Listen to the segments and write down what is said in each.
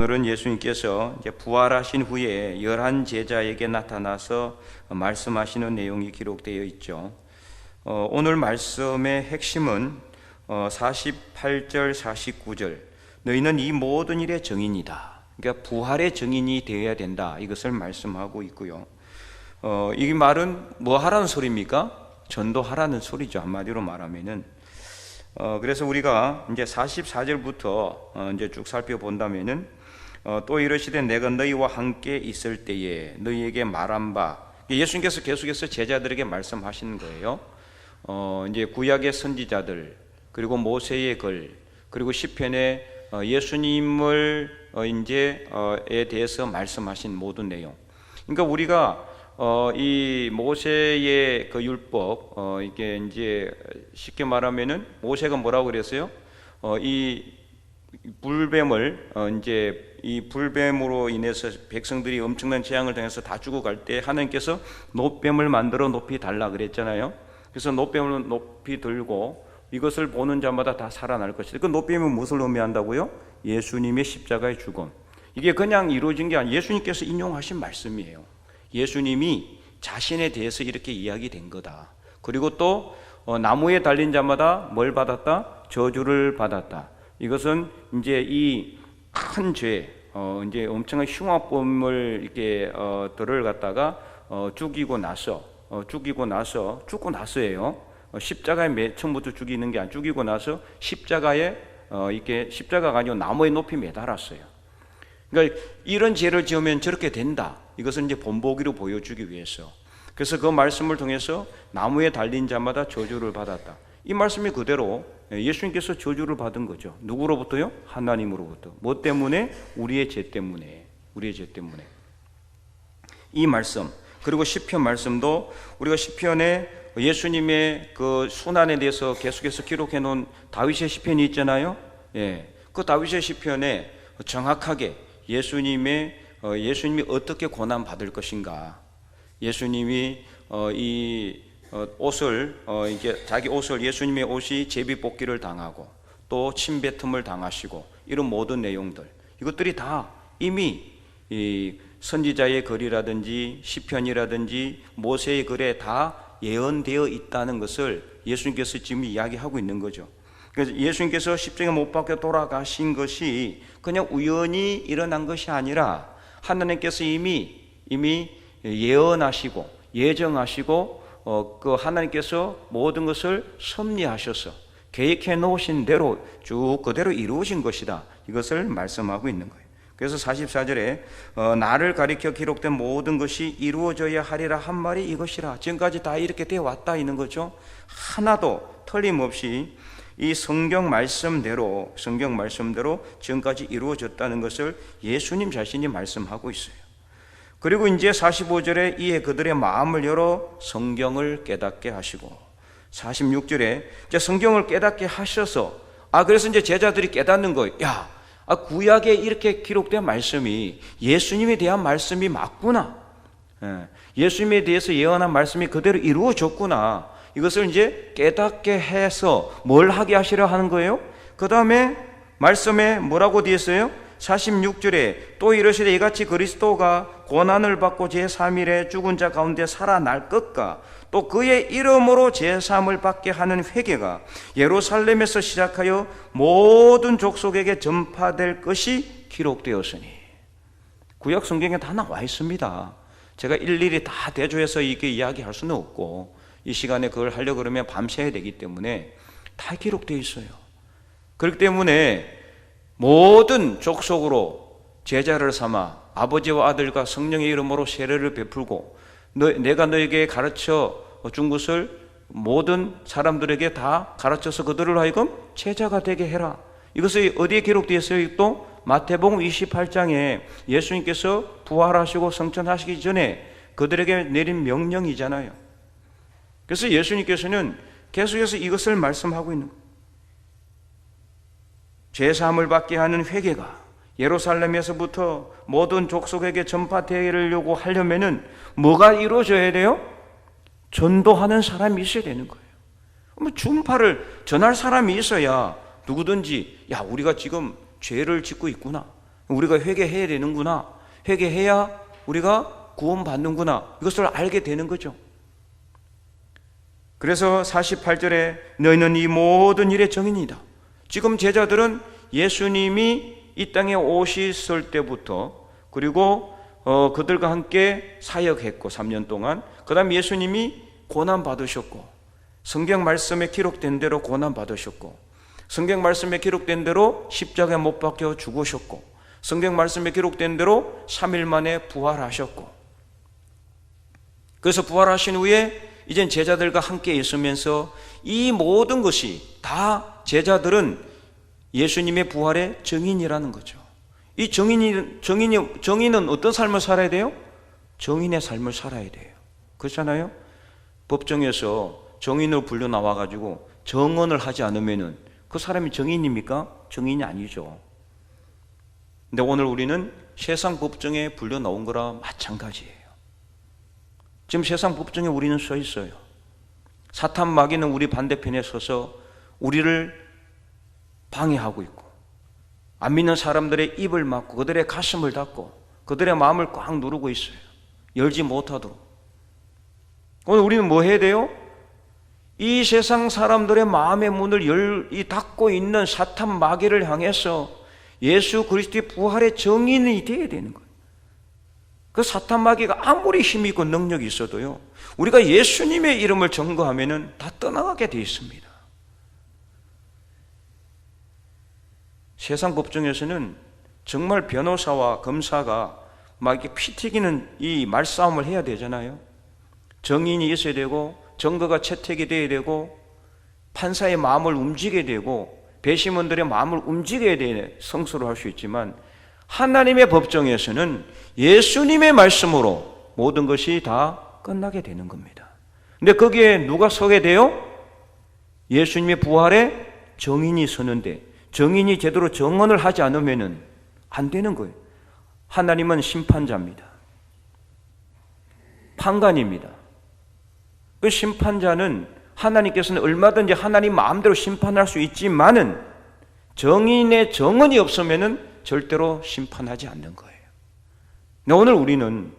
오늘은 예수님께서 이제 부활하신 후에 11 제자에게 나타나서 말씀하시는 내용이 기록되어 있죠. 오늘 말씀의 핵심은 48절, 49절. 너희는 이 모든 일의 증인이다. 그러니까 부활의 증인이 되어야 된다. 이것을 말씀하고 있고요. 이 말은 뭐 하라는 소리입니까? 전도하라는 소리죠. 한마디로 말하면은. 그래서 우리가 이제 44절부터 이제 쭉 살펴본다면은 또 이르시되 내가 너희와 함께 있을 때에 너희에게 말한 바, 예수님께서 계속해서 제자들에게 말씀하시는 거예요. 이제 구약의 선지자들, 그리고 모세의 글, 그리고 시편에 예수님을 에 대해서 말씀하신 모든 내용. 그러니까 우리가 이 모세의 그 율법, 이게 이제 쉽게 말하면은 모세가 뭐라고 그랬어요? 이 불뱀을 이제 이 불뱀으로 인해서 백성들이 엄청난 재앙을 당해서 다 죽어갈 때 하나님께서 놋뱀을 만들어 높이 달라 그랬잖아요. 그래서 놋뱀을 높이 들고 이것을 보는 자마다 다 살아날 것이다. 그 놋뱀은 무엇을 의미한다고요? 예수님의 십자가의 죽음. 이게 그냥 이루어진 게 아니라 예수님께서 인용하신 말씀이에요. 예수님이 자신에 대해서 이렇게 이야기된 거다. 그리고 또 나무에 달린 자마다 뭘 받았다? 저주를 받았다. 이것은 이제 이 큰 죄, 이제 엄청난 흉악범을 이렇게 들을 갖다가 죽고 나서예요. 십자가에 맨 처음부터 죽이는 게 아니라 죽이고 나서 십자가에 이렇게 십자가가 아니고 나무에 높이 매달았어요. 그러니까 이런 죄를 지으면 저렇게 된다. 이것은 이제 본보기로 보여주기 위해서. 그래서 그 말씀을 통해서 나무에 달린 자마다 저주를 받았다. 이 말씀이 그대로 예수님께서 저주를 받은 거죠. 누구로부터요? 하나님으로부터. 뭐 때문에? 우리의 죄 때문에. 이 말씀, 그리고 시편 말씀도 우리가 시편에 예수님의 그 순환에 대해서 계속해서 기록해 놓은 다윗의 시편이 있잖아요. 예, 그 다윗의 시편에 정확하게 예수님이 어떻게 고난 받을 것인가, 예수님이 이 옷을 이게 자기 옷을 예수님의 옷이 제비 뽑기를 당하고 또 침뱉음을 당하시고 이런 모든 내용들, 이것들이 다 이미 이 선지자의 글이라든지 시편이라든지 모세의 글에 다 예언되어 있다는 것을 예수님께서 지금 이야기하고 있는 거죠. 그래서 예수님께서 십자가에 못 박혀 돌아가신 것이 그냥 우연히 일어난 것이 아니라 하나님께서 이미 예언하시고 예정하시고 그 하나님께서 모든 것을 섭리하셔서 계획해 놓으신 대로 쭉 그대로 이루어진 것이다. 이것을 말씀하고 있는 거예요. 그래서 44절에 나를 가리켜 기록된 모든 것이 이루어져야 하리라 한 말이 이것이라. 지금까지 다 이렇게 되어 왔다 있는 거죠. 하나도 틀림없이 이 성경 말씀대로 지금까지 이루어졌다는 것을 예수님 자신이 말씀하고 있어요. 그리고 이제 45절에 이에 그들의 마음을 열어 성경을 깨닫게 하시고, 46절에 이제 성경을 깨닫게 하셔서 그래서 이제 제자들이 깨닫는 거예요. 구약에 이렇게 기록된 말씀이 예수님에 대한 말씀이 맞구나. 예수님에 대해서 예언한 말씀이 그대로 이루어졌구나. 이것을 이제 깨닫게 해서 뭘 하게 하시려 하는 거예요? 그 다음에 말씀에 뭐라고 되어 있어요? 46절에 또 이르시되 이같이 그리스도가 고난을 받고 제3일에 죽은 자 가운데 살아날 것과 또 그의 이름으로 제3을 받게 하는 회개가 예루살렘에서 시작하여 모든 족속에게 전파될 것이 기록되었으니. 구약 성경에 다 나와 있습니다. 제가 일일이 다 대조해서 이렇게 이야기할 수는 없고 이 시간에 그걸 하려고 그러면 밤새야 되기 때문에 다 기록되어 있어요. 그렇기 때문에 모든 족속으로 제자를 삼아 아버지와 아들과 성령의 이름으로 세례를 베풀고 내가 너에게 가르쳐 준 것을 모든 사람들에게 다 가르쳐서 그들을 하여금 제자가 되게 해라. 이것이 어디에 기록되어 있어요? 또 마태복음 28장에 예수님께서 부활하시고 성천하시기 전에 그들에게 내린 명령이잖아요. 그래서 예수님께서는 계속해서 이것을 말씀하고 있는 거예요. 제3을 받게 하는 회개가 예루살렘에서부터 모든 족속에게 전파되려고 하려면은 뭐가 이루어져야 돼요? 전도하는 사람이 있어야 되는 거예요. 전파를 전할 사람이 있어야 누구든지 우리가 지금 죄를 짓고 있구나, 우리가 회개해야 되는구나. 회개해야 우리가 구원받는구나. 이것을 알게 되는 거죠. 그래서 48절에 너희는 이 모든 일의 증인이다. 지금 제자들은 예수님이 이 땅에 오셨을 때부터, 그리고 그들과 함께 사역했고 3년 동안, 그 다음 예수님이 고난받으셨고, 성경 말씀에 기록된 대로 고난받으셨고, 성경 말씀에 기록된 대로 십자가에 못 박혀 죽으셨고, 성경 말씀에 기록된 대로 3일 만에 부활하셨고, 그래서 부활하신 후에 이젠 제자들과 함께 있으면서 이 모든 것이 다 제자들은 예수님의 부활의 증인이라는 거죠. 이 정인은 어떤 삶을 살아야 돼요? 정인의 삶을 살아야 돼요. 그렇잖아요? 법정에서 정인으로 불려 나와가지고 정언을 하지 않으면은 그 사람이 정인입니까? 정인이 아니죠. 근데 오늘 우리는 세상 법정에 불려 나온 거라 마찬가지예요. 지금 세상 법정에 우리는 서 있어요. 사탄 마귀는 우리 반대편에 서서 우리를 방해하고 있고, 안 믿는 사람들의 입을 막고 그들의 가슴을 닫고 그들의 마음을 꽉 누르고 있어요. 열지 못하도록. 오늘 우리는 뭐 해야 돼요? 이 세상 사람들의 마음의 문을 닫고 있는 사탄 마귀를 향해서 예수 그리스도의 부활의 정인이 되어야 되는 거예요. 그 사탄 마귀가 아무리 힘이 있고 능력이 있어도요, 우리가 예수님의 이름을 전거하면은 다 떠나가게 되어 있습니다. 세상 법정에서는 정말 변호사와 검사가 막 이렇게 피 튀기는 이 말싸움을 해야 되잖아요. 정인이 있어야 되고, 증거가 채택이 돼야 되고, 판사의 마음을 움직여야 되고, 배심원들의 마음을 움직여야 되는 성수를 할 수 있지만, 하나님의 법정에서는 예수님의 말씀으로 모든 것이 다 끝나게 되는 겁니다. 근데 거기에 누가 서게 돼요? 예수님의 부활에 정인이 서는데, 정인이 제대로 정언을 하지 않으면 안 되는 거예요. 하나님은 심판자입니다. 판관입니다. 그 심판자는 하나님께서는 얼마든지 하나님 마음대로 심판할 수 있지만은 정인의 정언이 없으면은 절대로 심판하지 않는 거예요. 오늘 우리는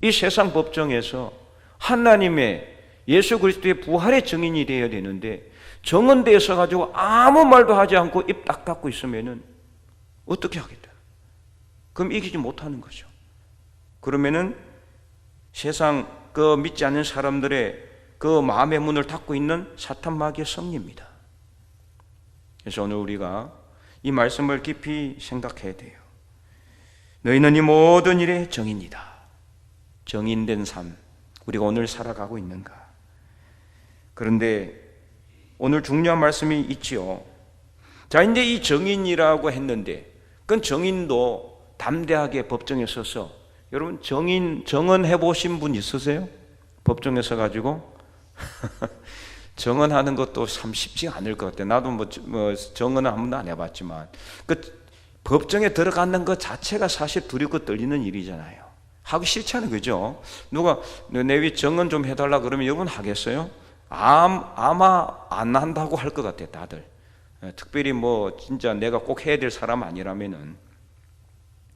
이 세상 법정에서 하나님의 예수 그리스도의 부활의 증인이 되어야 되는데, 정언대에 서가지고 아무 말도 하지 않고 입 딱 닫고 있으면은 어떻게 하겠다? 그럼 이기지 못하는 거죠. 그러면은 세상 그 믿지 않는 사람들의 그 마음의 문을 닫고 있는 사탄 마귀의 승리입니다. 그래서 오늘 우리가 이 말씀을 깊이 생각해야 돼요. 너희는 이 모든 일의 정인이다. 정인된 삶, 우리가 오늘 살아가고 있는가? 그런데 오늘 중요한 말씀이 있지요. 자, 이제 이 정인이라고 했는데, 그건 정인도 담대하게 법정에 서서, 여러분 정언해 보신 분 있으세요? 법정에 서 가지고 정언하는 것도 참 쉽지 않을 것 같아요. 나도 뭐 정언은 한 번도 안 해봤지만, 그 법정에 들어가는 것 자체가 사실 두렵고 떨리는 일이잖아요. 하기 싫잖아요, 그죠? 누가 내 위 정언 좀 해달라 그러면 여러분 하겠어요? 아마 안 한다고 할 것 같아요, 다들. 특별히 뭐 진짜 내가 꼭 해야 될 사람 아니라면은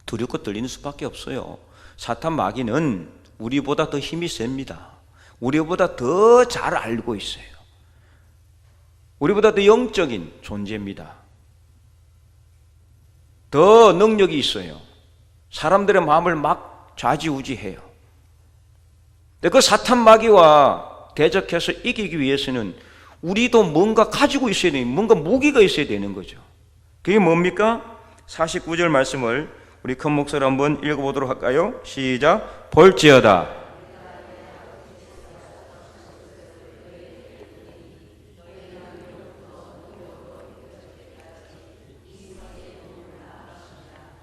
두렵고 떨리는 수밖에 없어요. 사탄 마귀는 우리보다 더 힘이 셉니다. 우리보다 더 잘 알고 있어요. 우리보다 더 영적인 존재입니다. 더 능력이 있어요. 사람들의 마음을 막 좌지우지해요. 근데 그 사탄 마귀와 대적해서 이기기 위해서는 우리도 뭔가 가지고 있어야 돼요. 뭔가 무기가 있어야 되는 거죠. 그게 뭡니까? 49절 말씀을 우리 큰 목소리로 한번 읽어보도록 할까요? 시작. 볼지어다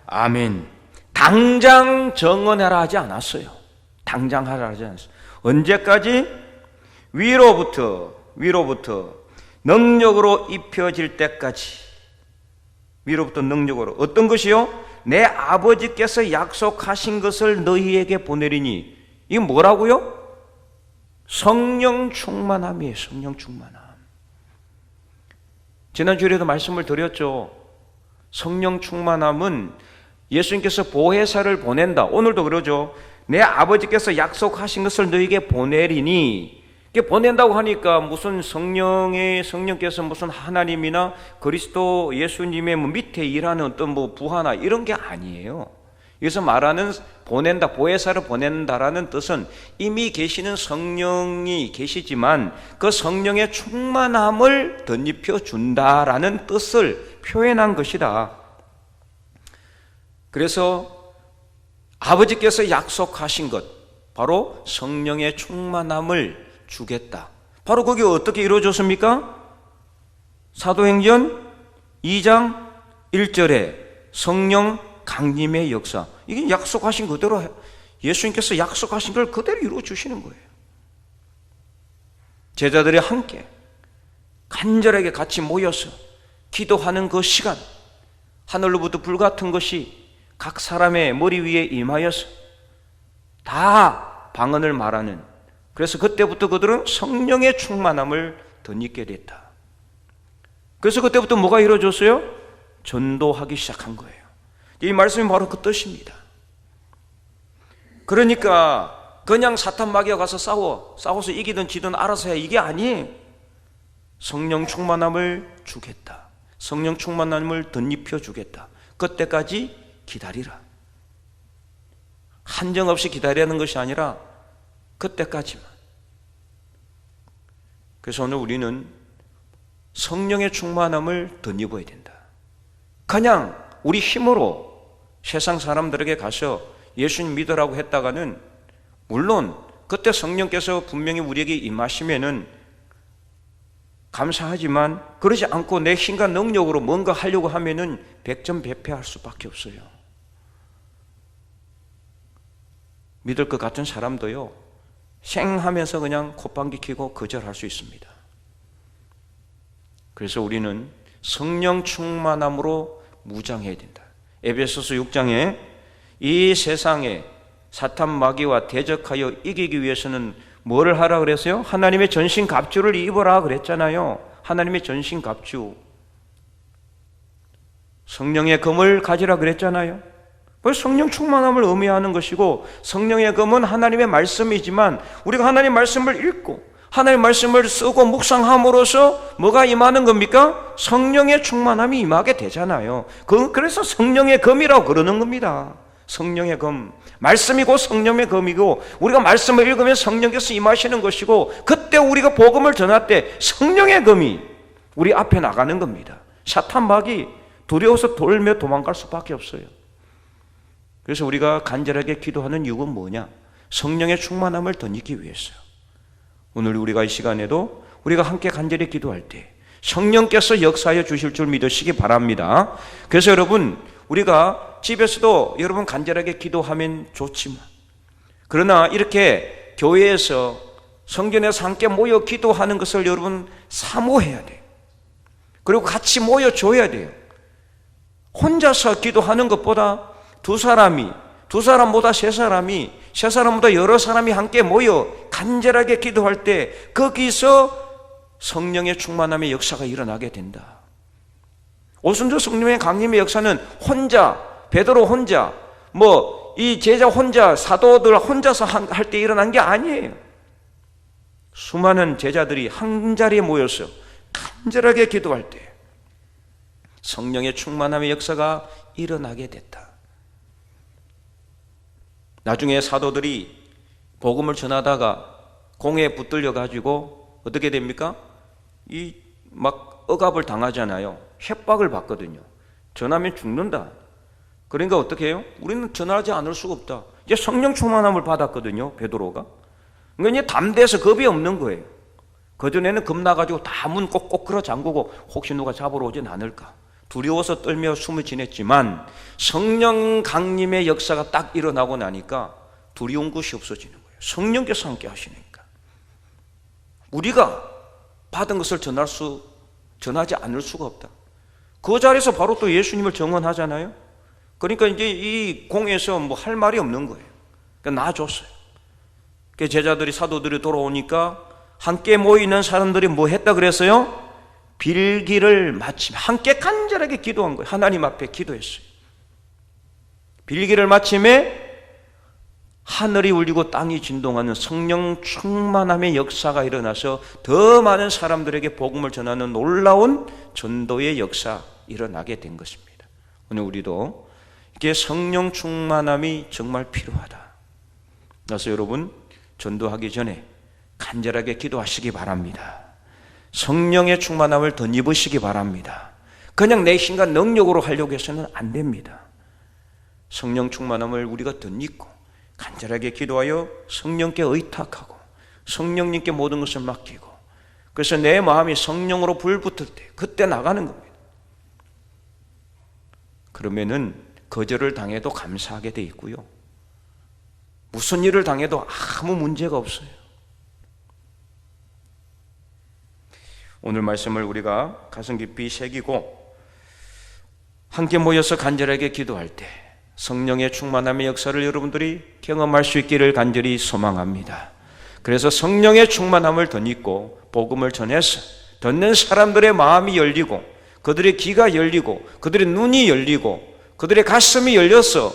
아멘. 당장 정언하라 하지 않았어요. 당장 하라 하지 않았어요. 언제까지? 위로부터 능력으로 입혀질 때까지. 위로부터 능력으로. 어떤 것이요? 내 아버지께서 약속하신 것을 너희에게 보내리니. 이게 뭐라고요? 성령 충만함이에요. 성령 충만함. 지난주에도 말씀을 드렸죠. 성령 충만함은 예수님께서 보혜사를 보낸다. 오늘도 그러죠. 내 아버지께서 약속하신 것을 너에게 보내리니, 이게 보낸다고 하니까 무슨 성령께서 무슨 하나님이나 그리스도 예수님의 밑에 일하는 어떤 부하나 이런 게 아니에요. 여기서 말하는 보낸다, 보혜사를 보낸다라는 뜻은 이미 계시는 성령이 계시지만 그 성령의 충만함을 덧입혀 준다라는 뜻을 표현한 것이다. 그래서 아버지께서 약속하신 것, 바로 성령의 충만함을 주겠다. 바로 그게 어떻게 이루어졌습니까? 사도행전 2장 1절에 성령 강림의 역사, 이게 약속하신 그대로, 예수님께서 약속하신 걸 그대로 이루어 주시는 거예요. 제자들이 함께 간절하게 같이 모여서 기도하는 그 시간, 하늘로부터 불 같은 것이 각 사람의 머리 위에 임하여서 다 방언을 말하는, 그래서 그때부터 그들은 성령의 충만함을 덧입게 됐다. 그래서 그때부터 뭐가 이루어졌어요? 전도하기 시작한 거예요. 이 말씀이 바로 그 뜻입니다. 그러니까 그냥 사탄 마귀와 가서 싸워서 이기든 지든 알아서 해, 이게 아니에요. 성령 충만함을 주겠다. 성령 충만함을 덧입혀 주겠다. 그때까지 기다리라. 한정없이 기다리는 것이 아니라 그때까지만. 그래서 오늘 우리는 성령의 충만함을 덧입어야 된다. 그냥 우리 힘으로 세상 사람들에게 가서 예수님 믿으라고 했다가는, 물론 그때 성령께서 분명히 우리에게 임하시면은 감사하지만, 그러지 않고 내 힘과 능력으로 뭔가 하려고 하면은 백전백패할 수밖에 없어요. 믿을 것 같은 사람도요, 생하면서 그냥 콧방귀 뀌고 거절할 수 있습니다. 그래서 우리는 성령 충만함으로 무장해야 된다. 에베소서 6장에 이 세상에 사탄 마귀와 대적하여 이기기 위해서는 뭐를 하라 그랬어요? 하나님의 전신 갑주를 입어라 그랬잖아요. 하나님의 전신 갑주, 성령의 검을 가지라 그랬잖아요. 성령 충만함을 의미하는 것이고, 성령의 검은 하나님의 말씀이지만 우리가 하나님의 말씀을 읽고 하나님의 말씀을 쓰고 묵상함으로써 뭐가 임하는 겁니까? 성령의 충만함이 임하게 되잖아요. 그래서 성령의 검이라고 그러는 겁니다. 성령의 검, 말씀이고 성령의 검이고, 우리가 말씀을 읽으면 성령께서 임하시는 것이고, 그때 우리가 복음을 전할 때 성령의 검이 우리 앞에 나가는 겁니다. 사탄 마귀 두려워서 돌며 도망갈 수밖에 없어요. 그래서 우리가 간절하게 기도하는 이유는 뭐냐? 성령의 충만함을 덧입기 위해서요. 오늘 우리가 이 시간에도 우리가 함께 간절히 기도할 때 성령께서 역사하여 주실 줄 믿으시기 바랍니다. 그래서 여러분, 우리가 집에서도 여러분 간절하게 기도하면 좋지만, 그러나 이렇게 교회에서 성전에서 함께 모여 기도하는 것을 여러분 사모해야 돼요. 그리고 같이 모여줘야 돼요. 혼자서 기도하는 것보다 두 사람보다 세 사람보다 여러 사람이 함께 모여 간절하게 기도할 때 거기서 성령의 충만함의 역사가 일어나게 된다. 오순절 성령의 강림의 역사는 베드로 혼자, 이 제자 혼자, 사도들 혼자서 할 때 일어난 게 아니에요. 수많은 제자들이 한 자리에 모여서 간절하게 기도할 때 성령의 충만함의 역사가 일어나게 됐다. 나중에 사도들이 복음을 전하다가 공에 붙들려 가지고 어떻게 됩니까? 억압을 당하잖아요. 협박을 받거든요. 전하면 죽는다. 그러니까 어떻게 해요? 우리는 전하지 않을 수가 없다. 이제 성령 충만함을 받았거든요, 베드로가. 그러니까 이제 담대해서 겁이 없는 거예요. 그전에는 겁나가지고 다 문 꼭꼭 끌어 잠그고 혹시 누가 잡으러 오진 않을까 두려워서 떨며 숨을 지냈지만, 성령 강림의 역사가 딱 일어나고 나니까 두려운 것이 없어지는 거예요. 성령께서 함께 하시니까. 우리가 받은 것을 전하지 않을 수가 없다. 그 자리에서 바로 또 예수님을 정언하잖아요. 그러니까 이제 이 공에서 할 말이 없는 거예요. 그러니까 놔줬어요. 그 제자들이, 사도들이 돌아오니까 함께 모이는 사람들이 뭐 했다 그랬어요? 빌기를 마치며 함께 간절하게 기도한 거예요. 하나님 앞에 기도했어요. 빌기를 마침에 하늘이 울리고 땅이 진동하는 성령 충만함의 역사가 일어나서 더 많은 사람들에게 복음을 전하는 놀라운 전도의 역사 일어나게 된 것입니다. 오늘 우리도 이게 성령 충만함이 정말 필요하다. 그래서 여러분 전도하기 전에 간절하게 기도하시기 바랍니다. 성령의 충만함을 덧입으시기 바랍니다. 그냥 내 힘과 능력으로 하려고 해서는 안 됩니다. 성령 충만함을 우리가 덧입고 간절하게 기도하여 성령께 의탁하고 성령님께 모든 것을 맡기고, 그래서 내 마음이 성령으로 불붙을 때 그때 나가는 겁니다. 그러면은 거절을 당해도 감사하게 돼 있고요, 무슨 일을 당해도 아무 문제가 없어요. 오늘 말씀을 우리가 가슴 깊이 새기고 함께 모여서 간절하게 기도할 때 성령의 충만함의 역사를 여러분들이 경험할 수 있기를 간절히 소망합니다. 그래서 성령의 충만함을 덧입고 복음을 전해서 듣는 사람들의 마음이 열리고 그들의 귀가 열리고 그들의 눈이 열리고 그들의 가슴이 열려서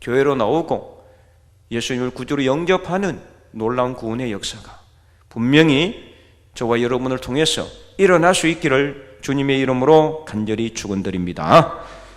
교회로 나오고 예수님을 구주로 영접하는 놀라운 구원의 역사가 분명히 저와 여러분을 통해서 일어날 수 있기를 주님의 이름으로 간절히 축원드립니다.